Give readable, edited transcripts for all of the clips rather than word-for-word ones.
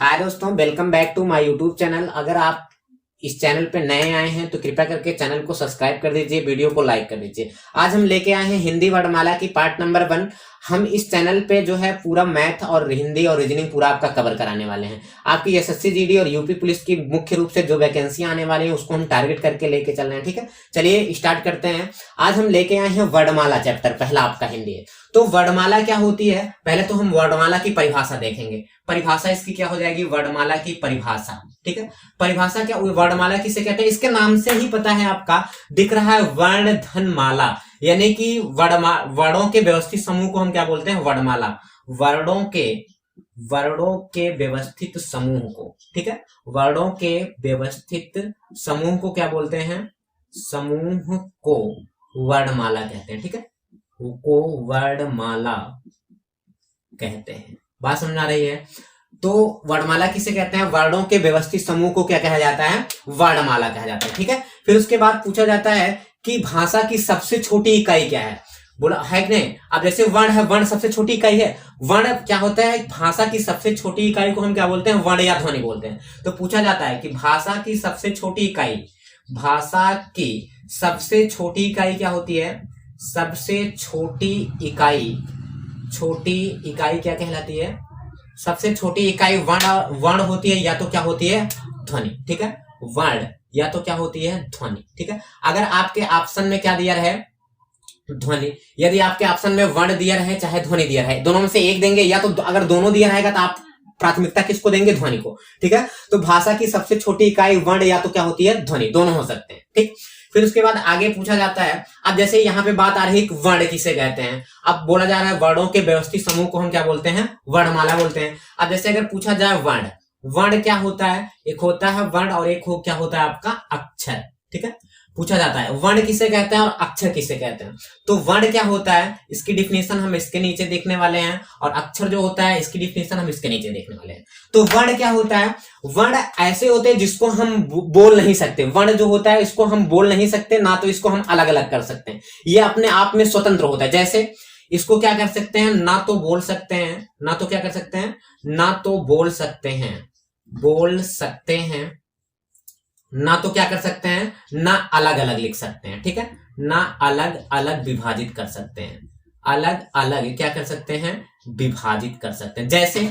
हाय दोस्तों, welcome back to my YouTube channel. अगर आप इस चैनल पे नए आए हैं तो कृपया करके चैनल को सब्सक्राइब कर दीजिए, वीडियो को लाइक कर दीजिए। आज हम लेके आए हैं हिंदी वर्णमाला की पार्ट नंबर 1। हम इस चैनल पे जो है पूरा मैथ और हिंदी और रीजनिंग पूरा आपका कवर कराने वाले हैं। आपकी एसएससी जीडी और यूपी पुलिस की मुख्य रूप से जो वैकेंसियां आने वाली है उसको हम टारगेट करके लेके चल रहे हैं। ठीक है, चलिए स्टार्ट करते हैं। आज हम लेके आए हैं वर्णमाला चैप्टर, पहला आपका हिंदी है। तो वर्णमाला क्या होती है, पहले तो हम वर्णमाला की परिभाषा देखेंगे। परिभाषा इसकी क्या हो जाएगी, वर्णमाला की परिभाषा। ठीक है, परिभाषा क्या, वर्णमाला किसे कहते हैं, इसके नाम से ही पता है, आपका दिख रहा है वर्ण धन माला, यानी कि वर्णों के व्यवस्थित समूह को हम क्या बोलते हैं, वर्णमाला। वर्णों के व्यवस्थित समूह को, ठीक है, वर्णों के व्यवस्थित समूह को क्या बोलते हैं, समूह को वर्णमाला कहते हैं। ठीक है, को वर्णमाला कहते हैं। बात समझ आ रही है। तो वर्णमाला किसे कहते हैं, वर्णों के व्यवस्थित समूह को क्या कहा जाता है, वर्णमाला कहा जाता है। ठीक है, फिर उसके बाद पूछा जाता है कि भाषा की सबसे छोटी इकाई क्या है, बोला है कि नहीं। अब जैसे वर्ण है, वर्ण सबसे छोटी इकाई है। वर्ण क्या होता है, भाषा की सबसे छोटी इकाई को हम क्या बोलते हैं, वर्ण या ध्वनि बोलते हैं। तो पूछा जाता है कि भाषा की सबसे छोटी इकाई, भाषा की सबसे छोटी इकाई क्या होती है, सबसे छोटी इकाई क्या कहलाती है, सबसे छोटी इकाई वर्ण होती है या तो क्या होती है, ध्वनि। ठीक है, वर्ण या तो क्या होती है, ध्वनि। ठीक है, अगर आपके ऑप्शन में क्या दिया रहे, ध्वनि, यदि आपके ऑप्शन में वर्ण दिया रहे चाहे ध्वनि दिया रहे, दोनों में से एक देंगे, या तो अगर दोनों दिया रहेगा तो आप प्राथमिकता किसको देंगे, ध्वनि को। ठीक है, तो भाषा की सबसे छोटी इकाई वर्ण या तो क्या होती है, ध्वनि, दोनों हो सकते हैं। ठीक, फिर उसके बाद आगे पूछा जाता है, अब जैसे यहाँ पे बात आ रही है वर्ण किसे कहते हैं। अब बोला जा रहा है वर्णों के व्यवस्थित समूह को हम क्या बोलते हैं, वर्णमाला बोलते हैं। अब जैसे अगर पूछा जाए वर्ण क्या होता है, एक होता है वर्ण और एक क्या होता है आपका अक्षर। ठीक है, पूछा जाता है वर्ण किसे कहते हैं और अक्षर किसे कहते हैं। तो वर्ण क्या होता है, इसकी डिफिनेशन हम इसके नीचे देखने वाले हैं, और अक्षर जो होता है इसकी डिफिनेशन हम इसके नीचे देखने वाले हैं। तो वर्ण क्या होता है, वर्ण ऐसे होते हैं जिसको हम बोल नहीं सकते। वर्ण जो होता है इसको हम बोल नहीं सकते, ना तो इसको हम अलग अलग कर सकते हैं, ये अपने आप में स्वतंत्र होता है। जैसे इसको क्या कर सकते हैं, ना तो बोल सकते हैं, ना तो क्या कर सकते हैं, ना तो बोल सकते हैं, ना तो क्या कर सकते हैं, ना अलग अलग लिख सकते हैं। ठीक है, ना अलग अलग विभाजित कर सकते हैं, अलग अलग क्या कर सकते हैं, विभाजित कर सकते हैं। जैसे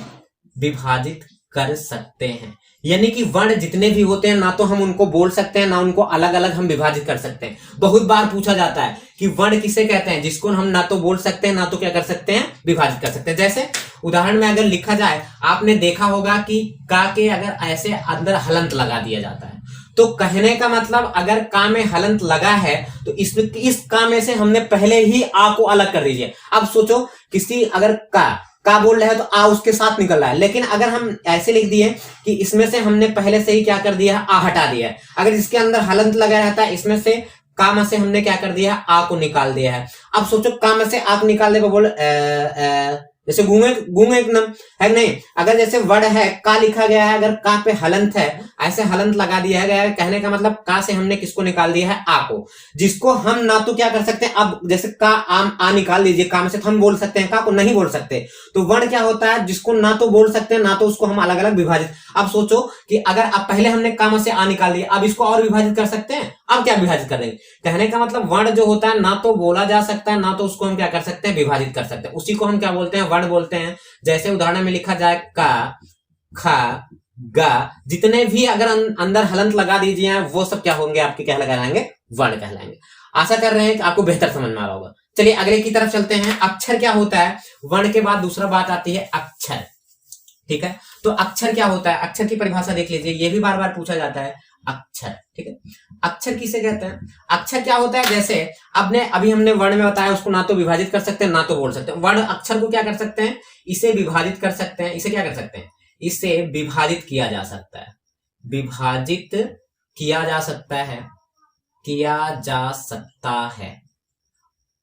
विभाजित कर सकते हैं, यानी कि वर्ण जितने भी होते हैं ना तो हम उनको बोल सकते हैं, ना उनको अलग अलग हम विभाजित कर सकते हैं। बहुत बार पूछा जाता है कि वर्ण किसे कहते हैं, जिसको हम ना तो बोल सकते हैं, ना तो क्या कर सकते हैं, विभाजित कर सकते हैं। जैसे उदाहरण में अगर लिखा जाए, आपने देखा होगा कि का के अगर ऐसे अंदर हलंत लगा दिया जाता है, तो कहने का मतलब अगर का में हलंत लगा है तो इस का में से हमने पहले ही आ को अलग कर दीजिए। अब सोचो, किसी अगर का बोल रहे हैं तो आ उसके साथ निकल रहा है, लेकिन अगर हम ऐसे लिख दिए कि इसमें से हमने पहले से ही क्या कर दिया है, आ हटा दिया है। अगर इसके अंदर हलंत लगा रहता है, इसमें से का में से हमने क्या कर दिया है, आ को निकाल दिया है। अब सोचो का में से आ को निकाल दे, बोल जैसे गूंगे एकदम है नहीं। अगर जैसे वर्ड है, का लिखा गया है, अगर का पे हलंत है, ऐसे हलंत लगा दिया गया है, कहने का मतलब का से हमने किसको निकाल दिया है, आ को, जिसको हम ना तो क्या कर सकते हैं, अब जैसे का आ निकाल लीजिए का में से, तो हम बोल सकते हैं, का को नहीं बोल सकते। तो वर्ण क्या होता है, जिसको ना तो बोल सकते हैं, ना तो उसको हम अलग अलग विभाजित। अब सोचो कि अगर अब पहले हमने का में से आ निकाल दिया, अब इसको और विभाजित कर सकते हैं, अब क्या विभाजित कर देंगे। कहने का मतलब वर्ण जो होता है ना तो बोला जा सकता है, ना तो उसको हम क्या कर सकते हैं, विभाजित कर सकते हैं। उसी को हम क्या बोलते हैं, वर्ण बोलते हैं। जैसे उदाहरण में लिखा जाए का, खा, गा, जितने भी अगर अंदर हलंत लगा दीजिए वो सब क्या होंगे, आपके क्या कहलाएंगे, वर्ण कहलाएंगे। आशा कर रहे हैं कि आपको बेहतर समझ में आ रहा होगा। चलिए अगले की तरफ चलते हैं। अक्षर क्या होता है, वर्ण के बाद दूसरा बात आती है अक्षर। ठीक है, तो अक्षर क्या होता है, अक्षर की परिभाषा देख लीजिए, ये भी बार बार पूछा जाता है, अक्षर। ठीक है, अक्षर किसे कहते हैं, अक्षर क्या होता है, जैसे अभी हमने वर्ण में बताया, उसको ना तो विभाजित कर सकते हैं, ना तो बोल सकते हैं। वर्ण अक्षर को क्या कर सकते हैं, इसे विभाजित कर सकते हैं, इसे क्या कर सकते हैं, इसे विभाजित किया जा सकता है, विभाजित किया जा सकता है, किया जा सकता है,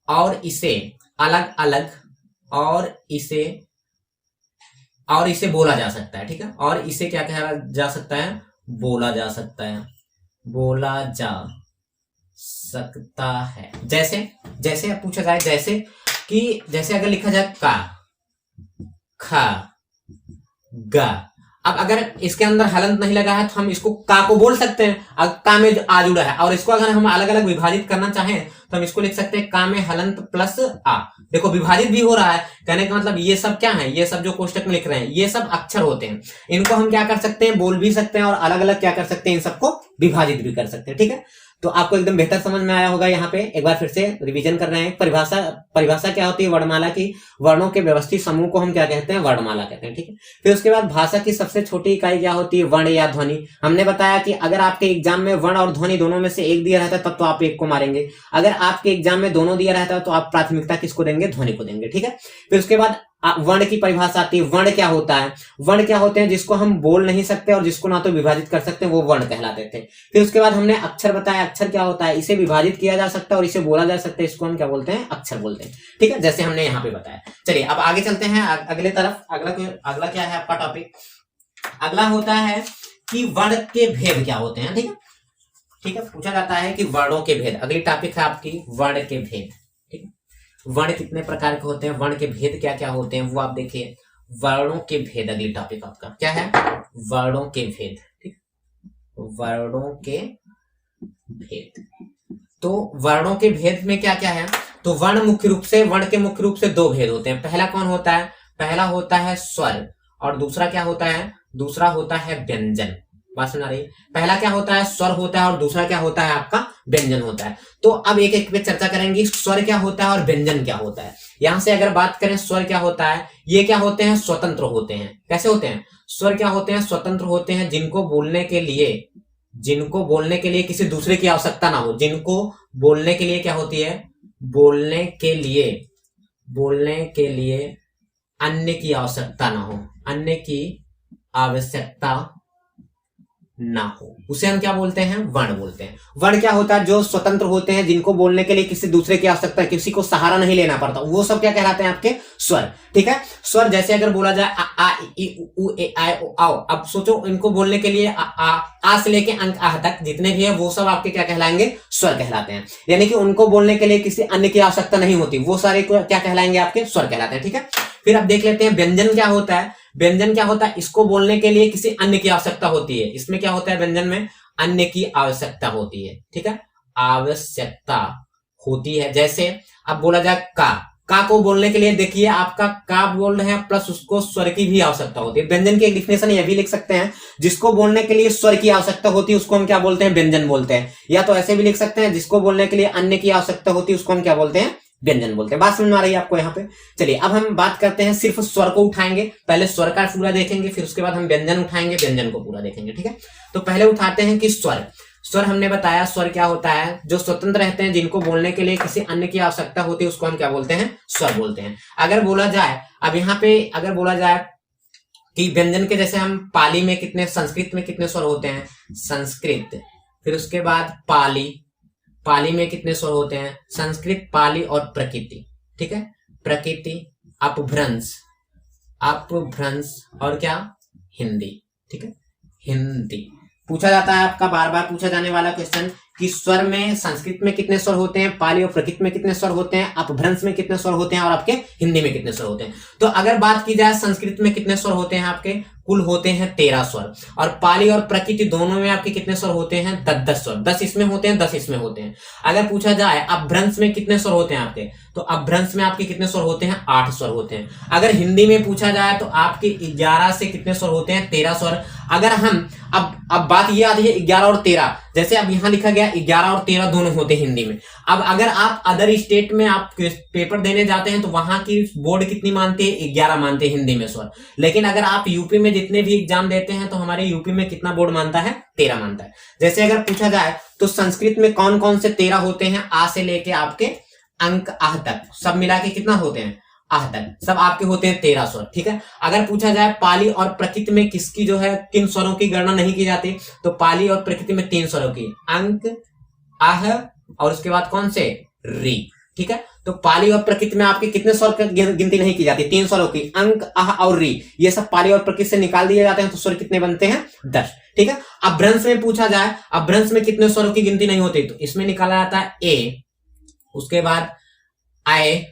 और इसे अलग अलग, और इसे बोला जा सकता है। ठीक है, और इसे क्या कहा जा सकता है, बोला जा सकता है, बोला जा सकता है। जैसे अब पूछा जाए, जैसे अगर लिखा जाए का, खा, गा, अब अगर इसके अंदर हलंत नहीं लगा है तो हम इसको का को बोल सकते हैं, का में आ जुड़ा है, और इसको अगर हम अलग अलग विभाजित करना चाहें तो हम इसको लिख सकते हैं का में हलंत प्लस आ। देखो विभाजित भी हो रहा है, कहने का मतलब ये सब क्या है, ये सब जो कोष्टक में लिख रहे हैं ये सब अक्षर होते हैं, इनको हम क्या कर सकते हैं, बोल भी सकते हैं और अलग अलग क्या कर सकते हैं, इन सबको विभाजित भी कर सकते हैं। ठीक है, तो आपको एकदम बेहतर समझ में आया होगा। यहाँ पे एक बार फिर से रिवीजन कर रहे हैं। परिभाषा क्या होती है, वर्णमाला की वर्णों के व्यवस्थित समूह को हम क्या कहते हैं, वर्णमाला कहते हैं। ठीक है, फिर उसके बाद भाषा की सबसे छोटी इकाई क्या होती है, वर्ण या ध्वनि। हमने बताया कि अगर आपके एग्जाम में वर्ण और ध्वनि दोनों में से एक दिया रहता है तब तो आप एक को मारेंगे, अगर आपके एग्जाम में दोनों दिया रहता है तो आप प्राथमिकता किसको देंगे, ध्वनि को देंगे। ठीक है, फिर उसके बाद वर्ण की परिभाषा आती है। वर्ण क्या होता है, वर्ण क्या होते हैं, जिसको हम बोल नहीं सकते और जिसको ना तो विभाजित कर सकते हैं, वो वर्ण कहलाते थे। फिर उसके बाद हमने अक्षर बताया। अक्षर क्या होता है, इसे विभाजित किया जा सकता है और इसे बोला जा सकता है, इसको हम क्या बोलते हैं, अक्षर बोलते हैं। ठीक है, जैसे हमने यहाँ पे बताया। चलिए अब आगे चलते हैं अगले तरफ। अगला क्या है आपका टॉपिक, अगला होता है कि वर्ण के भेद क्या होते हैं। ठीक है, ठीक है, पूछा जाता है कि वर्णों के भेद। अगली टॉपिक है आपकी वर्ण के भेद। ठीक है, वर्ण कितने प्रकार के होते हैं, वर्ण के भेद क्या क्या होते हैं, वो आप देखिए। वर्णों के भेद अगली टॉपिक आपका क्या है, वर्णों के भेद। ठीक, वर्णों के भेद। तो वर्णों के भेद में क्या क्या है, तो वर्ण के मुख्य रूप से दो भेद होते हैं। पहला कौन होता है, पहला होता है स्वर, और दूसरा क्या होता है, दूसरा होता है व्यंजन। बात सुना रही, पहला क्या होता है, स्वर होता है, और दूसरा क्या होता है आपका, व्यंजन होता है। तो अब एक एक पे चर्चा करेंगे, स्वर क्या होता है और व्यंजन क्या होता है। यहां से अगर बात करें स्वर क्या होता है, ये क्या होते हैं, स्वतंत्र होते हैं। कैसे होते हैं, स्वर क्या होते हैं, स्वतंत्र होते हैं, जिनको बोलने के लिए किसी दूसरे की आवश्यकता ना हो, जिनको बोलने के लिए क्या होती है, बोलने के लिए अन्य की आवश्यकता ना हो, अन्य की आवश्यकता ना हो, उसे हम क्या बोलते हैं, वर्ण बोलते हैं। वर्ण क्या होता है, जो स्वतंत्र होते हैं, जिनको बोलने के लिए किसी दूसरे की आवश्यकता है, किसी को सहारा नहीं लेना पड़ता, वो सब क्या कहलाते हैं, आपके स्वर। ठीक है, स्वर जैसे अगर बोला जाए आ इ उ ए आई ओ आओ, अब सोचो इनको बोलने के लिए आ से लेके अंक आह तक जितने भी है वो सब आपके क्या कहलाएंगे, स्वर कहलाते हैं। यानी कि उनको बोलने के लिए किसी अन्य की आवश्यकता नहीं होती, वो सारे क्या कहलाएंगे, आपके स्वर कहलाते हैं। ठीक है, फिर अब देख लेते हैं व्यंजन क्या होता है। व्यंजन क्या होता है, इसको बोलने के लिए किसी अन्य की आवश्यकता होती है। इसमें क्या होता है, व्यंजन में अन्य की आवश्यकता होती है। ठीक है, आवश्यकता होती है। जैसे अब बोला जाए का को बोलने के लिए देखिए आपका का बोल रहे हैं प्लस उसको स्वर की भी आवश्यकता होती है। व्यंजन की एक डिफिनेशन यह भी लिख सकते हैं, जिसको बोलने के लिए स्वर की आवश्यकता होती है उसको हम क्या बोलते हैं, व्यंजन बोलते हैं। या तो ऐसे भी लिख सकते हैं, जिसको बोलने के लिए अन्य की आवश्यकता होती है उसको हम क्या बोलते हैं, व्यंजन बोलते हैं। बात समझ में आ रही है आपको यहाँ पे। चलिए अब हम बात करते हैं सिर्फ स्वर को उठाएंगे, पहले स्वर का पूरा देखेंगे, फिर उसके बाद हम व्यंजन उठाएंगे, व्यंजन को पूरा देखेंगे। ठीक है, तो पहले उठाते हैं कि स्वर। स्वर हमने बताया स्वर क्या होता है, जो स्वतंत्र रहते हैं, जिनको बोलने के लिए किसी अन्य की आवश्यकता होती है उसको हम क्या बोलते हैं, स्वर बोलते हैं। अगर बोला जाए, अब यहाँ पे अगर बोला जाए कि व्यंजन के, जैसे हम पाली में कितने, संस्कृत में कितने स्वर होते हैं, संस्कृत, फिर उसके बाद पाली में कितने स्वर होते हैं, संस्कृत, पाली और प्रकृति। ठीक है, प्रकृति, अपभ्रंश और क्या, हिंदी। ठीक है, हिंदी पूछा जाता है आपका, बार बार पूछा जाने वाला क्वेश्चन कि स्वर में संस्कृत में कितने स्वर होते हैं, पाली और प्रकृत में कितने स्वर होते हैं, अपभ्रंश में कितने स्वर होते हैं और आपके हिंदी में कितने स्वर होते हैं। तो अगर बात की जाए संस्कृत में कितने स्वर होते हैं, आपके कुल होते हैं 13 स्वर, और पाली और प्रकृति दोनों में आपके कितने स्वर होते हैं, 10 स्वर, 10 इसमें होते हैं, 10 इसमें होते हैं। अगर पूछा जाए अपभ्रंश में कितने स्वर होते हैं आपके, तो अपभ्रंश में आपके कितने स्वर होते हैं, 8 स्वर होते हैं। अगर हिंदी में पूछा जाए तो आपके 11 से कितने स्वर होते हैं, 13 स्वर। अगर हम अब बात ये आती है 11 और 13, जैसे अब यहां लिखा गया 11 और 13 दोनों होते हैं हिंदी में। अब अगर आप अदर स्टेट में आप पेपर देने जाते हैं तो वहां की बोर्ड कितनी मानते हैं, 11 मानते हैं हिंदी में स्वर। लेकिन अगर आप यूपी में जितने भी एग्जाम देते हैं तो हमारे यूपी में कितना बोर्ड मानता है, 13 मानता है। जैसे अगर पूछा जाए तो संस्कृत में कौन कौन से 13 होते हैं, आ से लेके आपके अंक आह तक, सब मिला के कितना होते हैं, आह तक, सब आपके होते हैं 13 स्वर। ठीक है, अगर पूछा जाए पाली और प्रकृति में किसकी जो है, किन स्वरों की गणना नहीं की जाती, तो पाली और प्रकृति में 3 स्वरों की, अंक, आह और उसके बाद कौन से, री। ठीक है, तो पाली और प्रकृति में आपके कितने स्वर की गिनती नहीं की जाती, 3 स्वरों की, अंक, आह और री, ये सब पाली और प्रकृति से निकाल दिए जाते हैं, तो स्वर कितने बनते हैं, 10। ठीक है, अपभ्रंश में पूछा जाए, अपभ्रंश में कितने स्वरों की गिनती नहीं होती, तो इसमें निकाला जाता है ए, उसके बाद आए,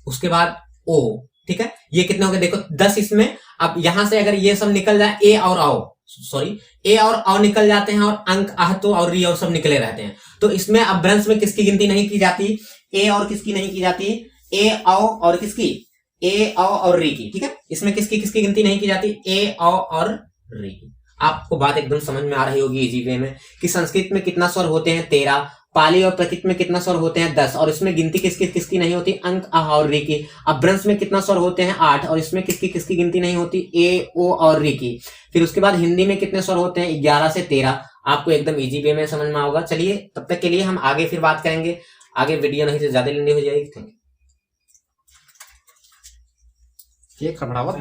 उसके बाद ओ। ठीक है, ये कितने हो गए, देखो 10 इसमें, अब यहां से अगर ये सब निकल जाए, ए और औ निकल जाते हैं, और अंक आहतो और री और सब निकले रहते हैं। तो इसमें अब ब्रंश में किसकी गिनती नहीं की जाती, ए और किसकी नहीं की जाती, ए औ और किसकी, ए औ और री की। ठीक है, इसमें किसकी किसकी गिनती नहीं की जाती, ए औ और री की। आपको बात एकदम समझ में आ रही होगी इजी वे में कि संस्कृत में कितना स्वर होते हैं 13, पाली और प्रकृत में कितना स्वर होते हैं 10, और इसमें गिनती किसकी किसकी नहीं होती, अंक आह और री की। अब ब्रंश में कितना स्वर होते हैं 8, और इसमें किसकी किसकी गिनती नहीं होती, ए ओ और री की। फिर उसके बाद हिंदी में कितने स्वर होते हैं 11 से 13। आपको एकदम इजी वे में समझ में होगा। चलिए तब तक के लिए हम आगे फिर बात करेंगे, आगे वीडियो नहीं तो ज्यादा लंबी हो जाएगी। ये खबड़ावत